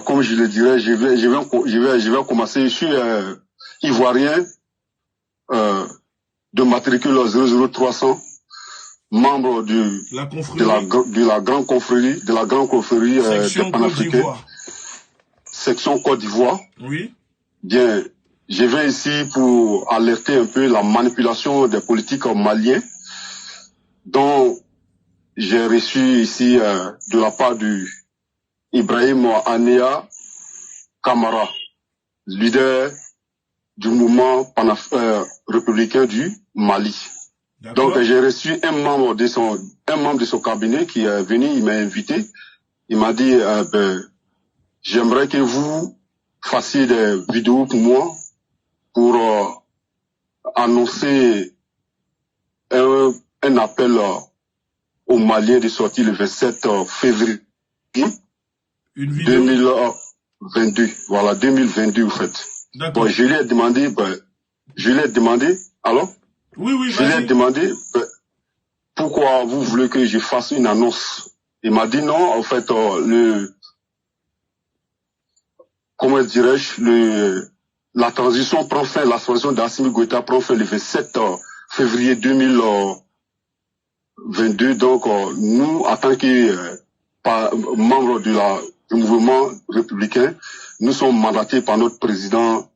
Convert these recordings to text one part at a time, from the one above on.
comme je le dirais, je vais commencer. Je suis ivoirien de matricule 00300, membre de la grande confrérie des panafricains, section Côte d'Ivoire. Oui. Bien, je viens ici pour alerter un peu la manipulation des politiques maliens, dont j'ai reçu ici de la part du Ibrahim Anéa Camara, leader du mouvement républicain du Mali. Donc j'ai reçu un membre de son cabinet qui est venu, il m'a invité, il m'a dit j'aimerais que vous fassiez des vidéos pour moi pour annoncer un appel aux Maliens de sortir le 27 février 2022. Voilà, 2022 en fait. Bon, je lui ai demandé, alors? Oui, je lui ai demandé pourquoi vous voulez que je fasse une annonce. Il m'a dit non, en fait, comment dirais-je, la transition d'Assimi Goïta prend fin le 27 février 2022. Donc, nous, en tant que membres du mouvement républicain, nous sommes mandatés par notre président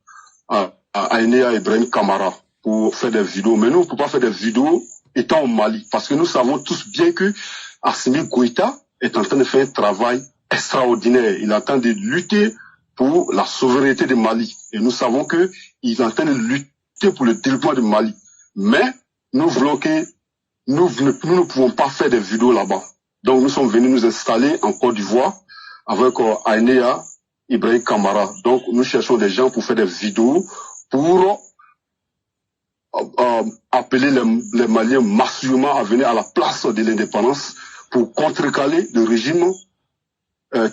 Aïnéa Ibrahim Camara pour faire des vidéos. Mais nous, on ne peut pas faire des vidéos étant au Mali, parce que nous savons tous bien que Assimi Goïta est en train de faire un travail extraordinaire. Il est en train de lutter pour la souveraineté du Mali. Et nous savons que il est en train de lutter pour le développement du Mali. Mais nous voulons que nous ne pouvons pas faire des vidéos là-bas. Donc nous sommes venus nous installer en Côte d'Ivoire avec Aïnéa Ibrahim Camara. Donc nous cherchons des gens pour faire des vidéos pour appeler les Maliens massivement à venir à la place de l'indépendance pour contrecarrer le régime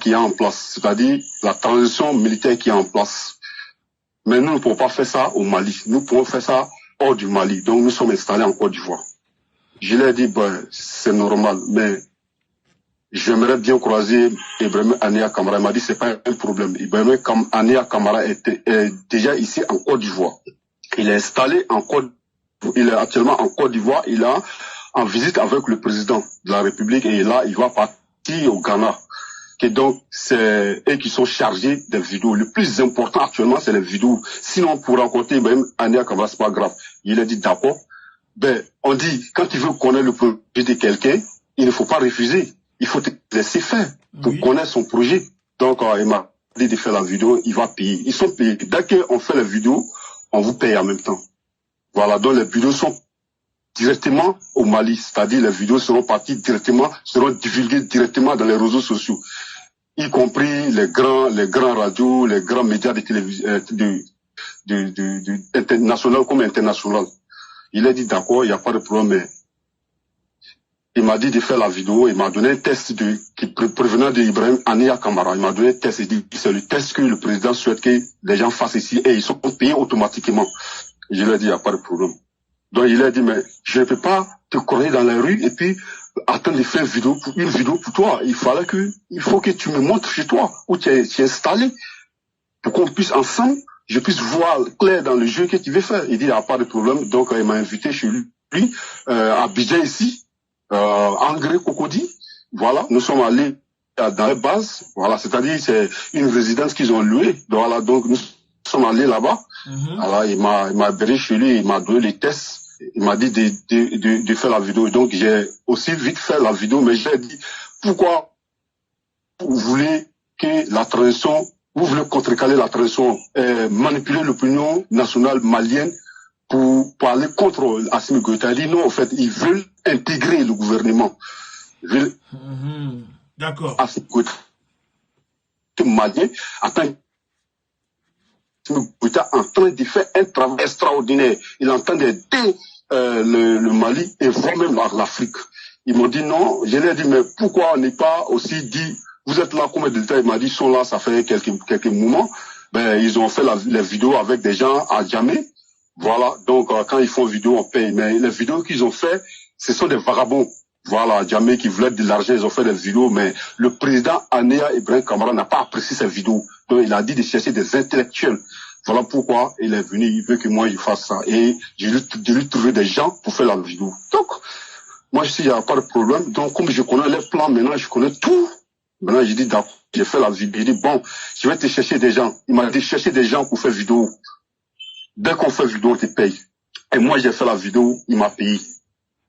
qui est en place, c'est-à-dire la transition militaire qui est en place. Mais nous ne pouvons pas faire ça au Mali. Nous pouvons faire ça hors du Mali. Donc nous sommes installés en Côte d'Ivoire. Je lui ai dit, c'est normal, mais j'aimerais bien croiser Ibrahim Anéa Camara. Il m'a dit, c'est pas un problème. Ibrahim Anéa Camara est déjà ici en Côte d'Ivoire. Il est installé il est actuellement en Côte d'Ivoire. Il est en visite avec le président de la République et là, il va partir au Ghana. Et donc, c'est eux qui sont chargés des vidéos. Le plus important actuellement, c'est les vidéos. Sinon, pour rencontrer Ibrahim Anéa Camara, c'est pas grave. Il a dit d'accord. On dit, quand tu veux connaître le projet de quelqu'un, il ne faut pas refuser. Il faut te laisser faire pour connaître son projet. Donc, il m'a dit de faire la vidéo, il va payer. Ils sont payés. Dès qu'on fait la vidéo, on vous paye en même temps. Voilà, donc les vidéos sont directement au Mali. C'est-à-dire les vidéos seront divulguées directement dans les réseaux sociaux, y compris les grands radios, les grands médias de télévision, national comme international. Il a dit d'accord, il n'y a pas de problème, mais il m'a dit de faire la vidéo, il m'a donné un test qui provenant d'Ibrahim Anéa Camara. Il m'a donné un test, il dit c'est le test que le président souhaite que les gens fassent ici et ils sont payés automatiquement. Je lui ai dit, il n'y a pas de problème. Donc il a dit, mais je ne peux pas te courir dans la rue et puis attendre de faire une vidéo pour toi. Il faut que tu me montres chez toi où tu es installé pour qu'on puisse ensemble, je puisse voir clair dans le jeu que tu veux faire. Il dit, il n'y a pas de problème. Donc il m'a invité chez lui, à Abidjan ici, Angré Cocody. Voilà, nous sommes allés dans les bases. Voilà, c'est-à-dire c'est une résidence qu'ils ont louée. Voilà, donc nous sommes allés là-bas. Alors il m'a appelé chez lui, il m'a donné les tests. Il m'a dit de faire la vidéo. Donc j'ai aussi vite fait la vidéo, mais j'ai dit pourquoi vous voulez que la transition, vous voulez contrecarrer la transition, manipuler l'opinion nationale malienne pour aller contre Assimi Goïta. Il dit non, en fait, ils veulent intégrer le gouvernement. Ils veulent D'accord. Assimi Goïta malien en train de faire un travail extraordinaire. Il est en train d'aider le Mali et voire même l'Afrique. Ils m'ont dit non. Je leur ai dit, mais pourquoi on n'est pas aussi dit, vous êtes là combien de temps? Il m'a dit, ils sont là, ça fait quelques moments. Ils ont fait les vidéos avec des gens à jamais. Voilà. Donc, quand ils font vidéo, on paye. Mais les vidéos qu'ils ont fait, ce sont des vagabonds. Voilà, Djamé qui voulait de l'argent, ils ont fait des vidéos, mais le président Anéa Ibrahim Kamara n'a pas apprécié ces vidéos. Donc il a dit de chercher des intellectuels. Voilà pourquoi il est venu, il veut que moi je fasse ça. Et de lui trouver des gens pour faire la vidéo. Donc, moi je dis, il n'y a pas de problème. Donc comme je connais les plans, maintenant je connais tout. Maintenant j'ai dit, d'accord, j'ai fait la vidéo. J'ai dit, bon, je vais te chercher des gens. Il m'a dit, chercher des gens pour faire vidéo. Dès qu'on fait vidéo, on te paye. Et moi j'ai fait la vidéo, il m'a payé.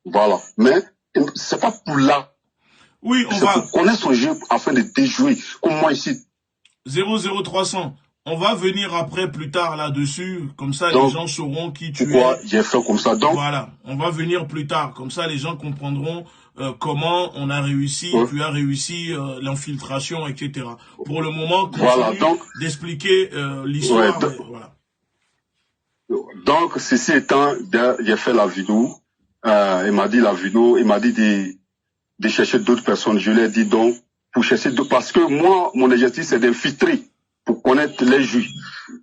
Voilà. Mais c'est pas pour là. Oui, on c'est va... pour connaître son jeu afin de déjouer. Comme moi ici. 00300. On va venir après, plus tard, là-dessus. Comme ça, Donc, les gens sauront qui tu es. Pourquoi j'ai fait comme ça. Donc, voilà. On va venir plus tard. Comme ça, les gens comprendront comment on a réussi, tu as réussi l'infiltration, etc. Pour le moment, continue d'expliquer l'histoire. Voilà. Donc, ceci étant, j'ai fait la vidéo. Il m'a dit la vidéo, il m'a dit de chercher d'autres personnes. Je lui ai dit donc, pour chercher d'autres, parce que moi, mon objectif, c'est d'infiltrer, pour connaître les Juifs.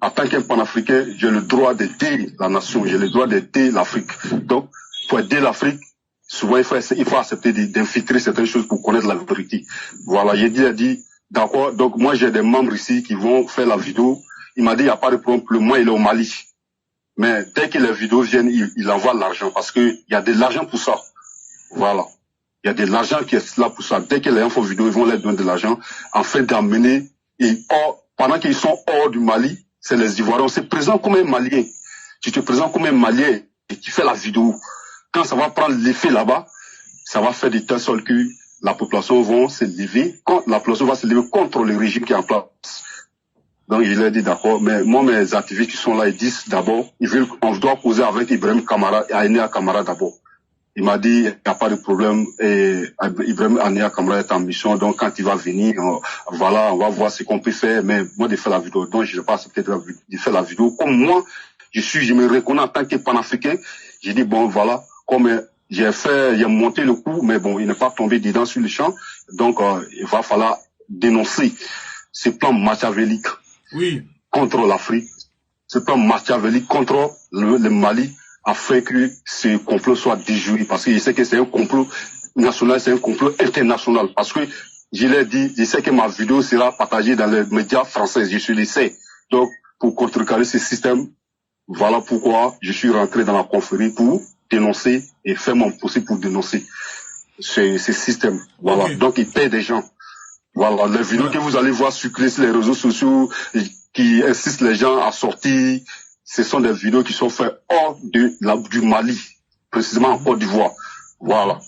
En tant qu'un panafricain, j'ai le droit d'aider la nation, j'ai le droit d'aider l'Afrique. Donc, pour aider l'Afrique, souvent, il faut accepter d'infiltrer certaines choses pour connaître la vérité. Voilà, il a dit, d'accord, donc moi, j'ai des membres ici qui vont faire la vidéo. Il m'a dit, il n'y a pas de problème, le mois, il est au Mali. Mais dès que les vidéos viennent, il envoie l'argent parce qu'il y a de l'argent pour ça. Voilà. Il y a de l'argent qui est là pour ça. Dès que les gens font vidéo, ils vont leur donner de l'argent afin d'amener. Pendant qu'ils sont hors du Mali, c'est les Ivoiriens. On se présente comme un Malien. Tu te présentes comme un Malien et tu fais la vidéo. Quand ça va prendre l'effet là-bas, ça va faire de telle sorte que la population va se lever. La population va se lever contre le régime qui est en place. Donc, je leur ai dit d'accord, mais moi, mes activistes qui sont là, ils disent d'abord, on doit causer avec Ibrahim Kamara et Anéa Kamara d'abord. Il m'a dit, il n'y a pas de problème, et Ibrahim Anéa Kamara est en mission, donc quand il va venir, voilà, on va voir ce qu'on peut faire, mais moi, de faire la vidéo, donc je n'ai pas accepté de faire la vidéo. Comme moi, je me reconnais en tant que panafricain, j'ai dit, bon, voilà, comme j'ai monté le coup, mais bon, il n'est pas tombé dedans sur le champ, donc il va falloir dénoncer ce plan machiavélique. Oui. Contre l'Afrique, ce plan machiavélique contre le Mali, afin que ce complot soit déjoué. Parce que je sais que c'est un complot national, c'est un complot international. Parce que je l'ai dit, je sais que ma vidéo sera partagée dans les médias français, je le sais. Donc, pour contrecarrer ce système, voilà pourquoi je suis rentré dans la confrérie pour dénoncer et faire mon possible pour dénoncer ce système. Voilà. Okay. Donc, il paie des gens. Voilà, les vidéos que vous allez voir circuler sur les réseaux sociaux qui insistent les gens à sortir, ce sont des vidéos qui sont faites hors du Mali, précisément en Côte d'Ivoire. Voilà.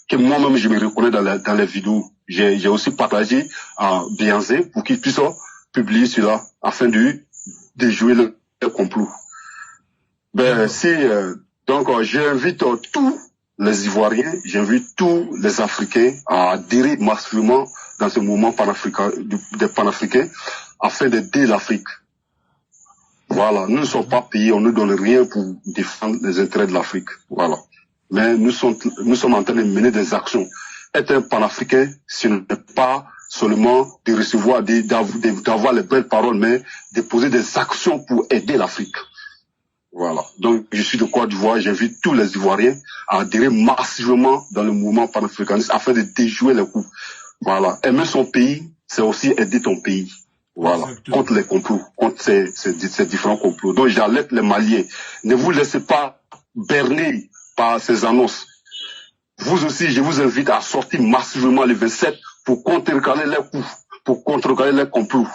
Que moi-même, je me reconnais dans les vidéos. J'ai aussi partagé à Bianzé pour qu'ils puissent publier cela afin de déjouer le complot. Donc, j'invite tous les Ivoiriens, j'invite tous les Africains à adhérer massivement dans ce mouvement des panafricains afin d'aider l'Afrique. Voilà, nous ne sommes pas payés, on ne donne rien pour défendre les intérêts de l'Afrique. Voilà. Mais nous sommes en train de mener des actions. Être un panafricain, ce n'est pas seulement de recevoir, d'avoir les belles paroles, mais de poser des actions pour aider l'Afrique. Voilà. Donc, je suis de Côte d'Ivoire, j'invite tous les Ivoiriens à adhérer massivement dans le mouvement panafricaniste afin de déjouer les coups. Voilà. Aimer son pays, c'est aussi aider ton pays. Voilà. Exactement. Contre les complots, contre ces différents complots. Donc, j'alerte les Maliens. Ne vous laissez pas berner par ces annonces. Vous aussi, je vous invite à sortir massivement le 27 pour contrecarrer les coups, pour contrecarrer les complots.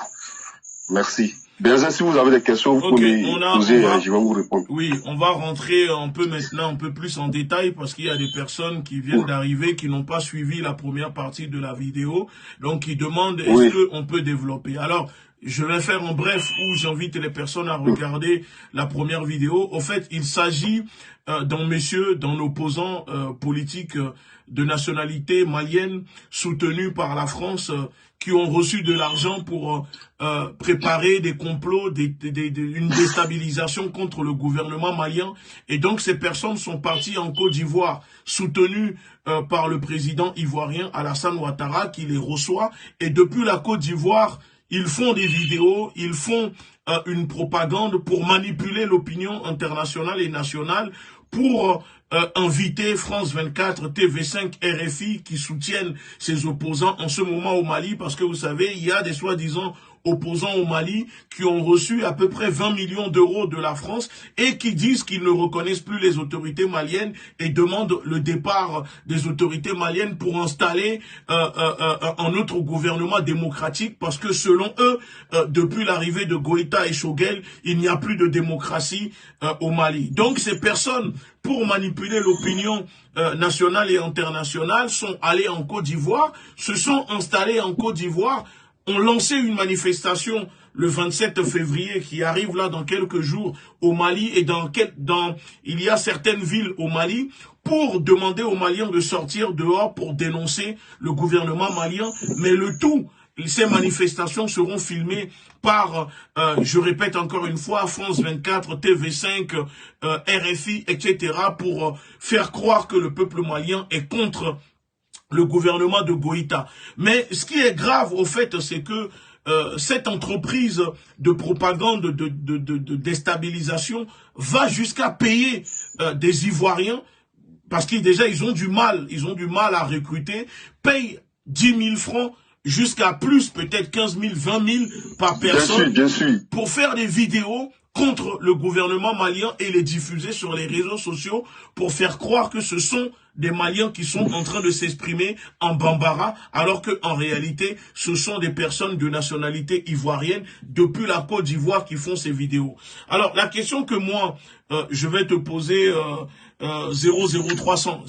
Merci. Bien, si vous avez des questions, vous pouvez me poser, je vais vous répondre. Oui, on va rentrer maintenant un peu plus en détail parce qu'il y a des personnes qui viennent d'arriver qui n'ont pas suivi la première partie de la vidéo, donc qui demandent est-ce qu'on peut développer. Alors, je vais faire en bref où j'invite les personnes à regarder la première vidéo. Au fait, il s'agit d'un opposant politique de nationalité malienne soutenu par la France qui ont reçu de l'argent pour préparer des complots, une déstabilisation contre le gouvernement malien. Et donc ces personnes sont parties en Côte d'Ivoire soutenues par le président ivoirien Alassane Ouattara qui les reçoit. Et depuis la Côte d'Ivoire, ils font des vidéos, ils font une propagande pour manipuler l'opinion internationale et nationale pour inviter France 24, TV5, RFI qui soutiennent ces opposants en ce moment au Mali, parce que vous savez, il y a des soi-disant opposants au Mali qui ont reçu à peu près 20 millions d'euros de la France et qui disent qu'ils ne reconnaissent plus les autorités maliennes et demandent le départ des autorités maliennes pour installer un autre gouvernement démocratique, parce que selon eux, depuis l'arrivée de Goïta et Choguel, il n'y a plus de démocratie au Mali. Donc ces personnes, pour manipuler l'opinion nationale et internationale, sont allées en Côte d'Ivoire, se sont installées en Côte d'Ivoire, ont lancé une manifestation le 27 février qui arrive là dans quelques jours au Mali, et il y a certaines villes au Mali, pour demander aux Maliens de sortir dehors pour dénoncer le gouvernement malien. Mais le tout, ces manifestations seront filmées par, je répète encore une fois, France 24, TV5, RFI, etc. pour faire croire que le peuple malien est contre le gouvernement de Goïta. Mais ce qui est grave au fait, c'est que cette entreprise de propagande, de déstabilisation va jusqu'à payer des Ivoiriens, parce qu'ils déjà ils ont du mal à recruter, payent 10 000 francs jusqu'à plus, peut-être 15 000, 20 000 par personne, bien sûr. pour faire des vidéos contre le gouvernement malien et les diffuser sur les réseaux sociaux pour faire croire que ce sont des Maliens qui sont en train de s'exprimer en bambara, alors que en réalité, ce sont des personnes de nationalité ivoirienne depuis la Côte d'Ivoire qui font ces vidéos. Alors, la question que moi, je vais te poser 00300,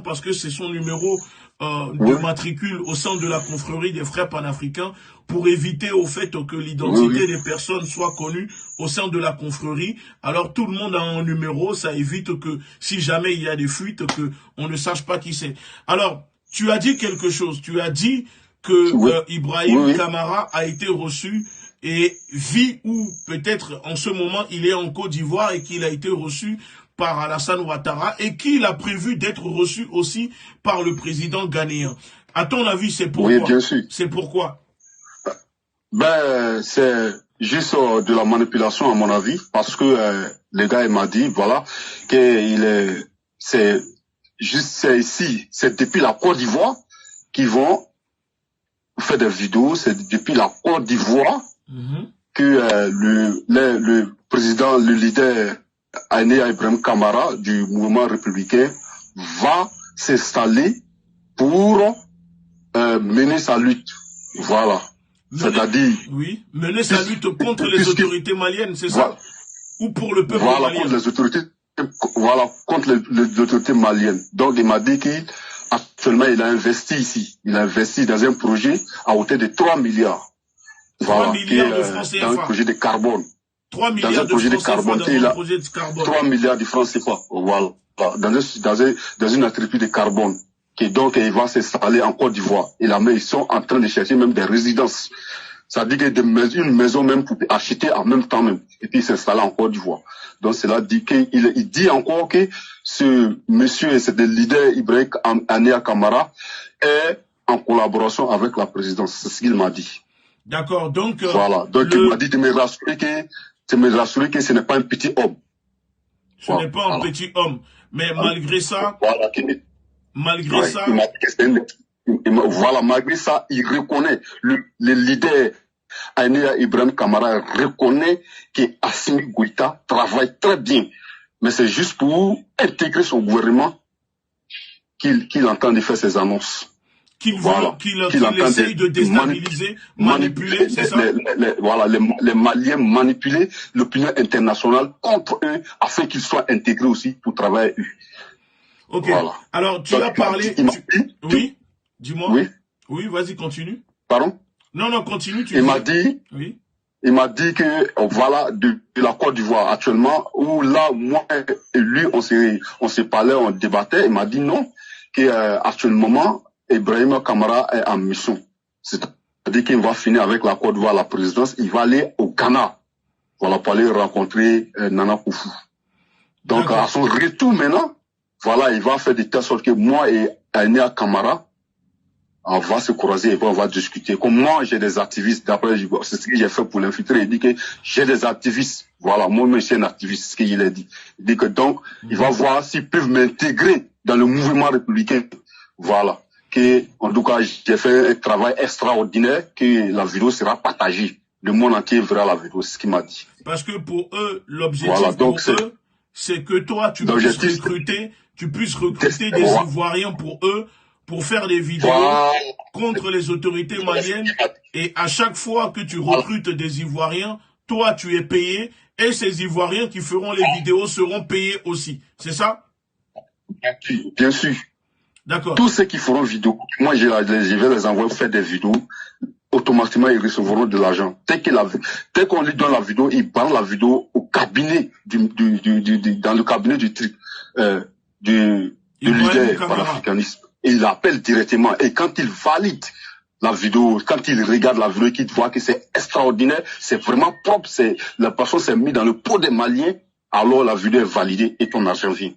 parce que c'est son numéro de matricule au sein de la confrérie des frères panafricains, pour éviter au fait que l'identité des personnes soit connue au sein de la confrérie. Alors tout le monde a un numéro, ça évite que si jamais il y a des fuites, que on ne sache pas qui c'est. Alors, tu as dit quelque chose, tu as dit que Ibrahim Kamara a été reçu et vit où peut-être en ce moment il est en Côte d'Ivoire et qu'il a été reçu par Alassane Ouattara et qu'il a prévu d'être reçu aussi par le président ghanéen. À ton avis, c'est pourquoi? Oui, bien sûr. C'est pourquoi? Ben, c'est juste de la manipulation à mon avis, parce que le gars il m'a dit, voilà, c'est ici, c'est depuis la Côte d'Ivoire qu'ils vont faire des vidéos, c'est depuis la Côte d'Ivoire que le président, le leader Aïnéa Ibrahim Kamara du mouvement républicain va s'installer pour mener sa lutte. Voilà. C'est-à-dire... Oui, mener sa lutte contre les autorités maliennes, c'est ça? Ou pour le peuple malien? Contre les autorités, contre les autorités maliennes. Donc il m'a dit qu'actuellement il a investi ici. Il a investi dans un projet à hauteur de 3 milliards. 3 milliards de francs CFA. Dans un projet de carbone. 3 milliards de francs CFA dans un projet de carbone. 3 milliards de francs CFA. Voilà. Dans une entreprise de carbone. Donc, il va s'installer en Côte d'Ivoire. Et là, ils sont en train de chercher même des résidences. Ça dit que une maison même pour acheter en même temps même. Et puis s'installer en Côte d'Ivoire. Donc, cela dit il dit encore que ce monsieur, c'est le leader Ibrahim Aïnéa Kamara, est en collaboration avec la présidence. C'est ce qu'il m'a dit. D'accord. Donc, voilà. Donc, il m'a dit de me rassurer que ce n'est pas un petit homme. Ce n'est pas un petit homme. Mais malgré ça, malgré ça, malgré ça, il reconnaît, le leader Aïnéa Ibrahim Kamara reconnaît qu'Assimi Goïta travaille très bien. Mais c'est juste pour intégrer son gouvernement qu'il entend de faire ses annonces. Qu'il essaye de déstabiliser, manipuler, c'est ça? Les Maliens manipuler l'opinion internationale contre eux afin qu'ils soient intégrés aussi pour travailler avec eux. Ok. Voilà. Alors, tu as parlé... Oui, dis-moi. Oui, vas-y, continue. Pardon? Non, continue. Il m'a dit... Oui. Il m'a dit que, voilà, de la Côte d'Ivoire actuellement, où là, moi et lui, on s'est parlé, on débattait, il m'a dit non, qu'actuellement, Ibrahim Kamara est en mission. C'est-à-dire qu'il va finir avec la Côte d'Ivoire, la présidence, il va aller au Ghana, voilà, pour aller rencontrer Nana Koufou. Donc, à son retour maintenant, voilà, il va faire de telle sorte que moi et Aïnéa Kamara, On va se croiser et puis on va discuter. Comme moi, j'ai des activistes, d'après, c'est ce que j'ai fait pour l'infiltrer. Il dit que j'ai des activistes. Voilà, moi-même, je suis un activiste, c'est ce qu'il a dit. Il dit que donc, il va voir s'ils peuvent m'intégrer dans le mouvement républicain. Voilà. Que, en tout cas, j'ai fait un travail extraordinaire, que la vidéo sera partagée. Le monde entier verra la vidéo, c'est ce qu'il m'a dit. Parce que pour eux, l'objectif pour eux, c'est que toi, tu puisses recruter des Ivoiriens pour eux, pour faire des vidéos contre les autorités maliennes. Et à chaque fois que tu recrutes des Ivoiriens, toi, tu es payé. Et ces Ivoiriens qui feront les vidéos seront payés aussi. C'est ça? Bien sûr. D'accord. Tous ceux qui feront vidéo, moi, je vais les envoyer faire des vidéos. Automatiquement, ils recevront de l'argent. Dès qu'on lui donne la vidéo, il prend la vidéo au cabinet dans le cabinet du leader panafricaniste. Et il l'appelle directement. Et quand il valide la vidéo, quand il regarde la vidéo et qu'il voit que c'est extraordinaire, c'est vraiment propre, la personne s'est mise dans le pot des Maliens, alors la vidéo est validée et ton argent vient.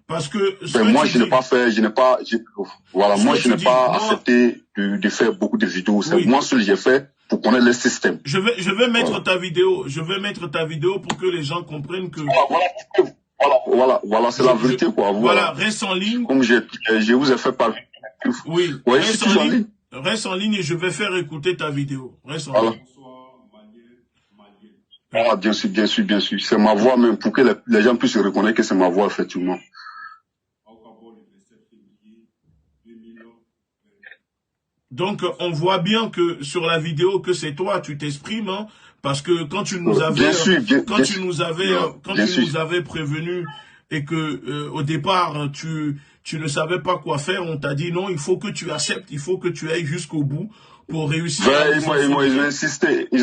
Parce que moi, je n'ai pas accepté de faire beaucoup de vidéos. C'est moi seul j'ai fait pour connaître le système. Je vais mettre ta vidéo. Je vais mettre ta vidéo pour que les gens comprennent que. Voilà, c'est la vérité, quoi. Voilà, reste en ligne. Comme je vous ai fait parler. Oui, reste en ligne et je vais faire écouter ta vidéo. Reste en ligne. Ah, bien sûr. C'est ma voix même, pour que les gens puissent reconnaître que c'est ma voix, effectivement. Donc, on voit bien que sur la vidéo que c'est toi, tu t'exprimes, hein, parce que quand tu nous avais prévenu et que au départ tu ne savais pas quoi faire, on t'a dit non, il faut que tu acceptes, il faut que tu ailles jusqu'au bout pour réussir. Ils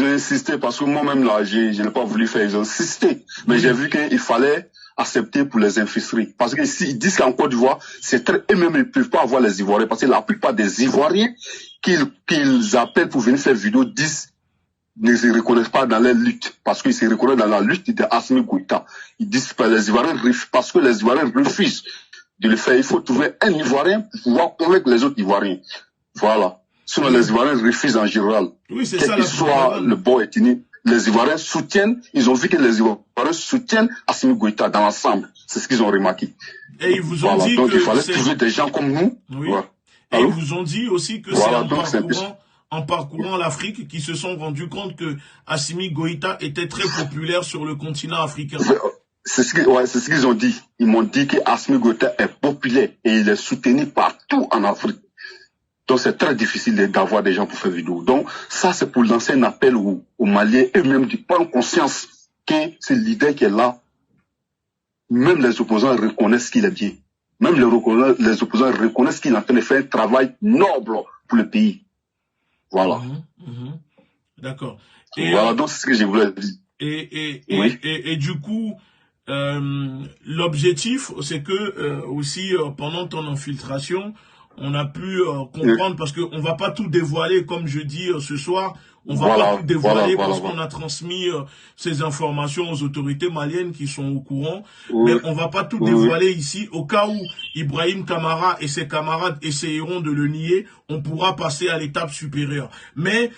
ont insisté parce que moi-même là, je n'ai pas voulu faire, ils ont insisté, mais j'ai vu qu'il fallait accepter pour les infiltrer. Parce que s'ils disent qu'en Côte d'Ivoire, eux-mêmes, ils ne peuvent pas avoir les Ivoiriens. Parce que la plupart des Ivoiriens qu'ils appellent pour venir faire vidéo ne se reconnaissent pas dans leur lutte. Parce qu'ils se reconnaissent dans la lutte de Assimi Goïta. Ils disent que les Ivoiriens parce que les Ivoiriens refusent de le faire. Il faut trouver un Ivoirien pour pouvoir convaincre les autres Ivoiriens. Voilà. Sinon, les Ivoiriens refusent en général. Oui, c'est ça. Quel que soit le bon ethnique. Les Ivoiriens soutiennent, ils ont vu que les Ivoiriens soutiennent Assimi Goïta dans l'ensemble. C'est ce qu'ils ont remarqué. Et ils vous ont dit donc il fallait trouver des gens comme nous. Oui. Et ils vous ont dit aussi que c'est en parcourant l'Afrique qu'ils se sont rendus compte que Assimi Goïta était très populaire sur le continent africain. C'est ce qu'ils ont dit. Ils m'ont dit que Assimi Goïta est populaire et il est soutenu partout en Afrique. Donc, c'est très difficile d'avoir des gens pour faire vidéo. Donc, ça, c'est pour lancer un appel aux Maliens eux-mêmes de prendre conscience que ce leader qui est là, même les opposants reconnaissent qu'il est bien. Même les opposants reconnaissent qu'il est en train de faire un travail noble pour le pays. Voilà. D'accord. Voilà, donc c'est ce que je voulais dire. Et du coup, l'objectif, c'est que aussi, pendant ton infiltration, on a pu comprendre, parce qu'on va pas tout dévoiler, comme je dis ce soir, on va pas tout dévoiler parce qu'on a transmis ces informations aux autorités maliennes qui sont au courant, mais on va pas tout dévoiler ici, au cas où Ibrahim Kamara et ses camarades essayeront de le nier, on pourra passer à l'étape supérieure. Mais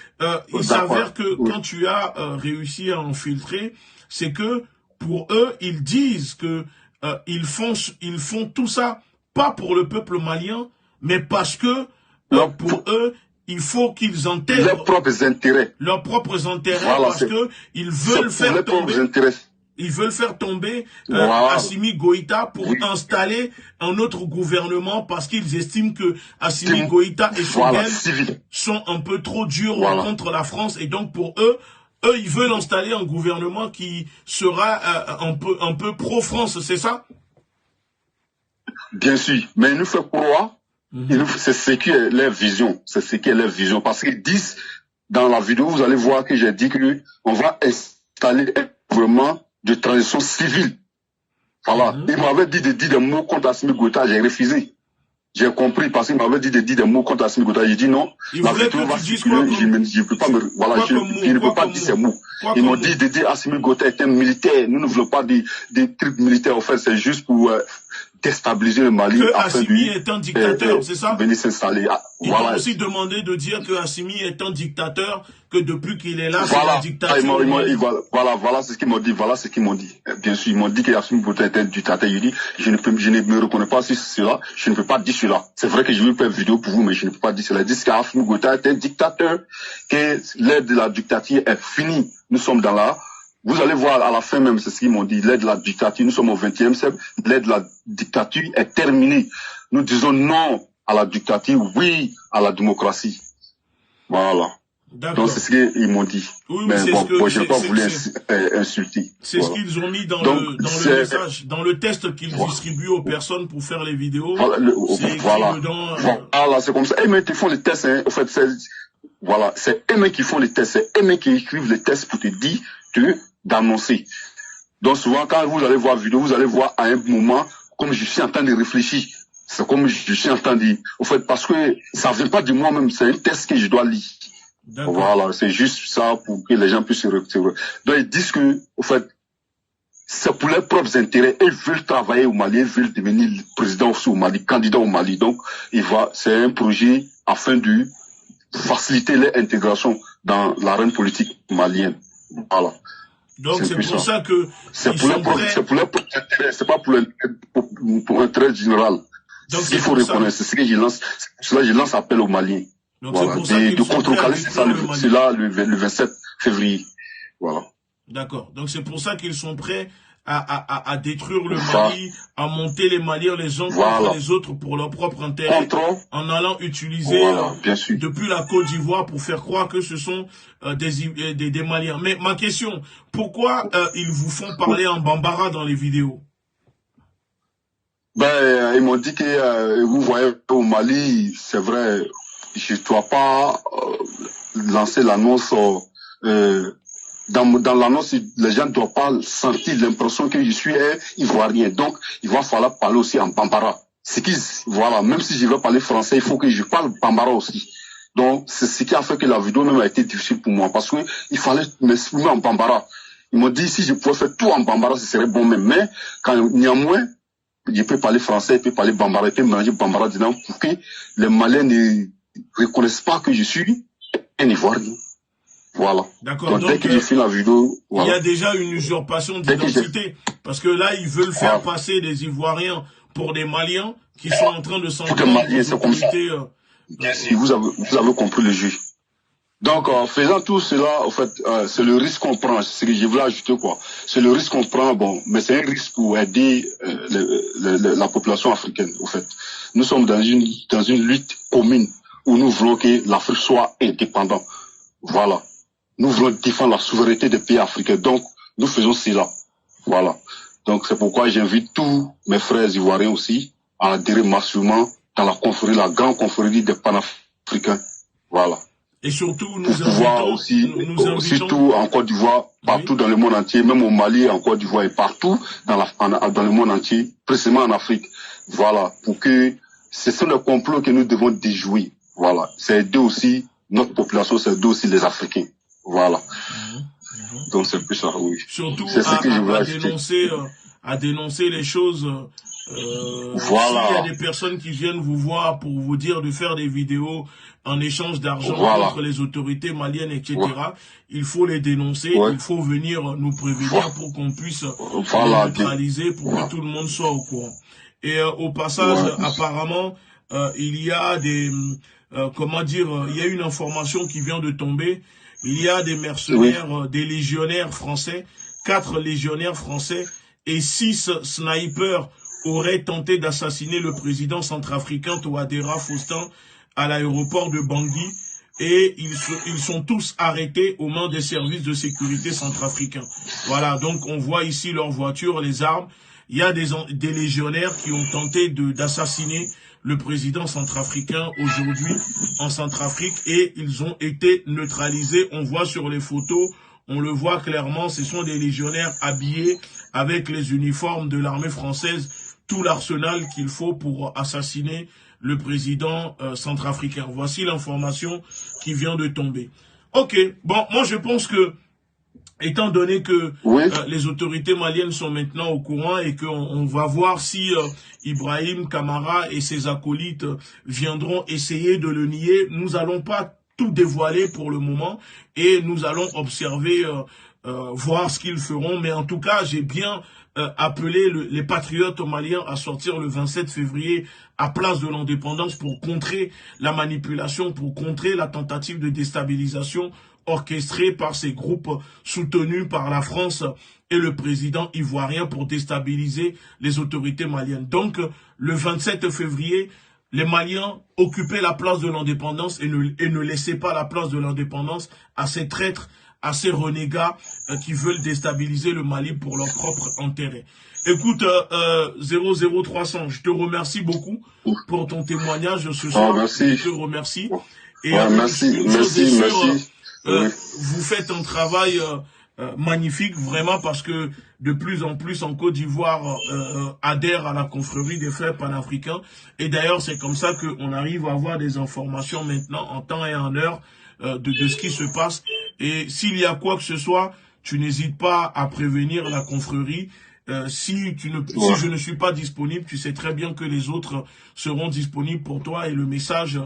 il s'avère que quand tu as réussi à infiltrer, c'est que pour eux, ils disent que ils font tout ça, pas pour le peuple malien, mais parce que pour eux, il faut qu'ils intègrent leurs propres intérêts. Voilà, parce que ils veulent faire tomber Assimi Goïta pour installer un autre gouvernement, parce qu'ils estiment que Assimi Goïta et Choguel sont un peu trop durs contre la France, et donc pour eux, ils veulent installer un gouvernement qui sera un peu pro-France, c'est ça? Bien sûr, mais ils nous font croire. C'est ce qui est leur vision. Parce qu'ils disent, dans la vidéo, vous allez voir que j'ai dit qu'on va installer un gouvernement de transition civile. Voilà. Il m'avait dit de dire des mots contre Assimi Goïta, j'ai refusé. J'ai compris parce qu'il m'avait dit de dire des mots contre Assimi Goïta. J'ai dit non. La vidéo va circuler, je ne peux pas je ne peux pas dire ces mots. Ils m'ont dit de dire Assimi Goïta est un militaire. Nous ne voulons pas des trucs militaires. En fait, c'est juste pour déstabiliser le Mali que afin Assimi est un dictateur, c'est ça? Venir s'installer. Ils ont aussi demandé de dire que Assimi est un dictateur, que depuis qu'il est là, c'est voilà, la dictature. Voilà c'est ce qu'ils m'ont dit. Voilà ce qu'ils m'ont dit. Bien sûr, ils m'ont dit qu'Assimi Goïta est un dictateur. Je dis, je ne me reconnais pas sur cela. Je ne peux pas dire cela. C'est vrai que je vais faire une vidéo pour vous, mais je ne peux pas dire cela. Ils disent qu'Assimi Goïta est un dictateur, que l'ère de la dictature est finie. Nous sommes dans la... Vous allez voir à la fin même, c'est ce qu'ils m'ont dit. L'ère de la dictature, nous sommes au XXe siècle. L'ère de la dictature est terminée. Nous disons non à la dictature, oui à la démocratie. Voilà. Donc c'est ce qu'ils m'ont dit. Oui, mais bon, je n'ai pas voulu insulter. C'est voilà. Ce qu'ils ont mis dans le message, dans le test qu'ils distribuent aux personnes pour faire les vidéos. Voilà, c'est comme ça. Eux-mêmes qui font les tests, hein, en fait, c'est eux-mêmes qui font les tests, c'est eux-mêmes qui écrivent les tests pour te dire d'annoncer. Donc souvent, quand vous allez voir la vidéo, vous allez voir à un moment, comme je suis en train de réfléchir. C'est comme je suis en train de dire. En fait, parce que ça ne vient pas de moi-même, c'est un test que je dois lire. Voilà, c'est juste ça pour que les gens puissent se retrouver. Donc ils disent que, en fait, c'est pour leurs propres intérêts. Ils veulent travailler au Mali, ils veulent devenir président aussi au Mali, candidat au Mali. Donc, c'est un projet afin de faciliter leur intégration dans l'arène politique malienne. Voilà. Donc c'est pour ça que c'est pour leur propre intérêt, c'est pas pour l'intérêt général. Donc il faut reconnaître, c'est ce que je lance. Cela je lance appel aux Maliens. Donc voilà. De contrecarrer cela le 27 février. Voilà. D'accord. Donc c'est pour ça qu'ils sont prêts à détruire le Mali, à monter les Maliens les uns contre les autres pour leur propre intérêt, en allant utiliser depuis la Côte d'Ivoire pour faire croire que ce sont des Maliens. Mais ma question, pourquoi ils vous font parler en bambara dans les vidéos? Ben, ils m'ont dit que vous voyez au Mali, c'est vrai, je ne dois pas lancer l'annonce. Dans l'annonce, les gens ne doivent pas sentir l'impression que je suis ivoirien. Donc, il va falloir parler aussi en bambara. Voilà, même si je veux parler français, il faut que je parle bambara aussi. Donc, c'est ce qui a fait que la vidéo même a été difficile pour moi, parce que il fallait m'exprimer en bambara. Ils m'ont dit, si je pouvais faire tout en bambara, ce serait bon même. Mais, quand néanmoins, je peux parler français, je peux parler bambara, je peux mélanger bambara dedans pour que les Maliens ne reconnaissent pas que je suis un ivoirien. Voilà. D'accord. Donc, dès que j'ai fait la vidéo, il y a déjà une usurpation d'identité. Parce que là, ils veulent faire passer des Ivoiriens pour des Maliens qui sont en train de s'entendre. Vous avez compris le jeu. Donc, en faisant tout cela, en fait, c'est le risque qu'on prend. C'est ce que je voulais ajouter, quoi. C'est le risque qu'on prend, bon, mais c'est un risque pour aider la population africaine, en fait. Nous sommes dans une lutte commune où nous voulons que l'Afrique soit indépendante. Voilà. Nous voulons défendre la souveraineté des pays africains. Donc, nous faisons cela. Voilà. Donc, c'est pourquoi j'invite tous mes frères ivoiriens aussi à adhérer massivement dans la confrérie, la grande confrérie des panafricains. Voilà. Et surtout, nous invitons, surtout en Côte d'Ivoire, partout dans le monde entier, même au Mali, en Côte d'Ivoire et partout dans le monde entier, précisément en Afrique. Voilà. Pour que ce sont les complots que nous devons déjouer. Voilà. C'est aider aussi notre population, c'est aider aussi les Africains. Voilà. Donc c'est plus ça, oui. Surtout à dénoncer les choses. Voilà. S'il y a des personnes qui viennent vous voir pour vous dire de faire des vidéos en échange d'argent contre les autorités maliennes, etc., il faut les dénoncer, il faut venir nous prévenir pour qu'on puisse les neutraliser, pour que tout le monde soit au courant. Et au passage, apparemment, il y a des... il y a une information qui vient de tomber. Il y a des mercenaires, des légionnaires français, 4 légionnaires français et 6 snipers auraient tenté d'assassiner le président centrafricain Touadéra Faustin à l'aéroport de Bangui et ils sont tous arrêtés aux mains des services de sécurité centrafricains. Voilà, donc on voit ici leurs voitures, les armes. Il y a des légionnaires qui ont tenté d'assassiner le président centrafricain aujourd'hui en Centrafrique et ils ont été neutralisés. On voit sur les photos, on le voit clairement, ce sont des légionnaires habillés avec les uniformes de l'armée française, tout l'arsenal qu'il faut pour assassiner le président centrafricain. Voici l'information qui vient de tomber. Ok, bon, moi je pense que étant donné que les autorités maliennes sont maintenant au courant et qu'on va voir si Ibrahim Kamara et ses acolytes viendront essayer de le nier, nous allons pas tout dévoiler pour le moment et nous allons observer, voir ce qu'ils feront. Mais en tout cas, j'ai bien appelé les patriotes maliens à sortir le 27 février à Place de l'Indépendance pour contrer la manipulation, pour contrer la tentative de déstabilisation orchestrée par ces groupes soutenus par la France et le président ivoirien pour déstabiliser les autorités maliennes. Donc, le 27 février, les Maliens occupaient la place de l'indépendance et ne laissaient pas la place de l'indépendance à ces traîtres, à ces renégats qui veulent déstabiliser le Mali pour leur propre intérêt. Écoute, 00300, je te remercie beaucoup pour ton témoignage ce soir. Merci. Je te remercie. Et merci. Vous faites un travail magnifique, vraiment, parce que de plus en plus en Côte d'Ivoire adhère à la confrérie des frères panafricains. Et d'ailleurs, c'est comme ça qu'on arrive à avoir des informations maintenant en temps et en heure de ce qui se passe. Et s'il y a quoi que ce soit, tu n'hésites pas à prévenir la confrérie. Si je ne suis pas disponible, tu sais très bien que les autres seront disponibles pour toi et le message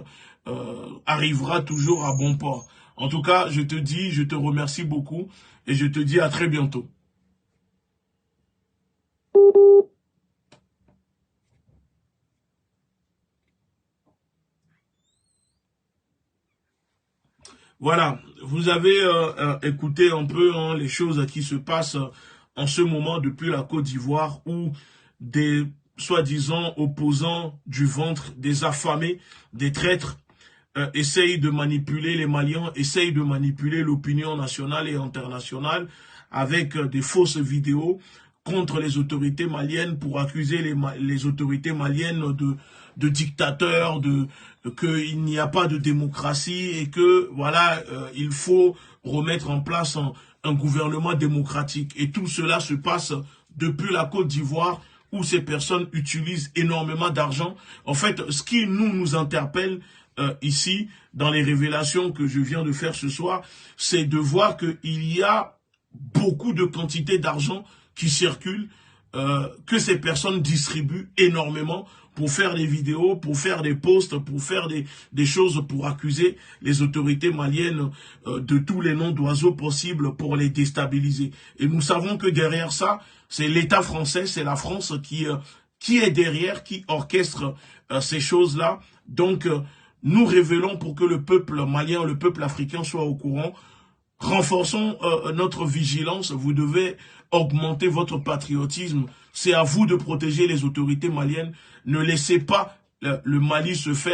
arrivera toujours à bon port. En tout cas, je te remercie beaucoup et je te dis à très bientôt. Voilà, vous avez écouté un peu les choses qui se passent en ce moment depuis la Côte d'Ivoire où des soi-disant opposants du ventre, des affamés, des traîtres, essayent de manipuler les Maliens, essayent de manipuler l'opinion nationale et internationale avec des fausses vidéos contre les autorités maliennes pour accuser les autorités maliennes de dictateurs, qu'il n'y a pas de démocratie et que voilà, il faut remettre en place un gouvernement démocratique. Et tout cela se passe depuis la Côte d'Ivoire où ces personnes utilisent énormément d'argent. En fait, ce qui nous interpelle ici, dans les révélations que je viens de faire ce soir, c'est de voir qu'il y a beaucoup de quantités d'argent qui circulent, que ces personnes distribuent énormément pour faire des vidéos, pour faire des posts, pour faire des choses pour accuser les autorités maliennes de tous les noms d'oiseaux possibles pour les déstabiliser. Et nous savons que derrière ça, c'est l'État français, c'est la France qui est derrière, qui orchestre ces choses-là. Donc, nous révélons pour que le peuple malien, le peuple africain soit au courant. Renforçons notre vigilance. Vous devez augmenter votre patriotisme. C'est à vous de protéger les autorités maliennes. Ne laissez pas le Mali se faire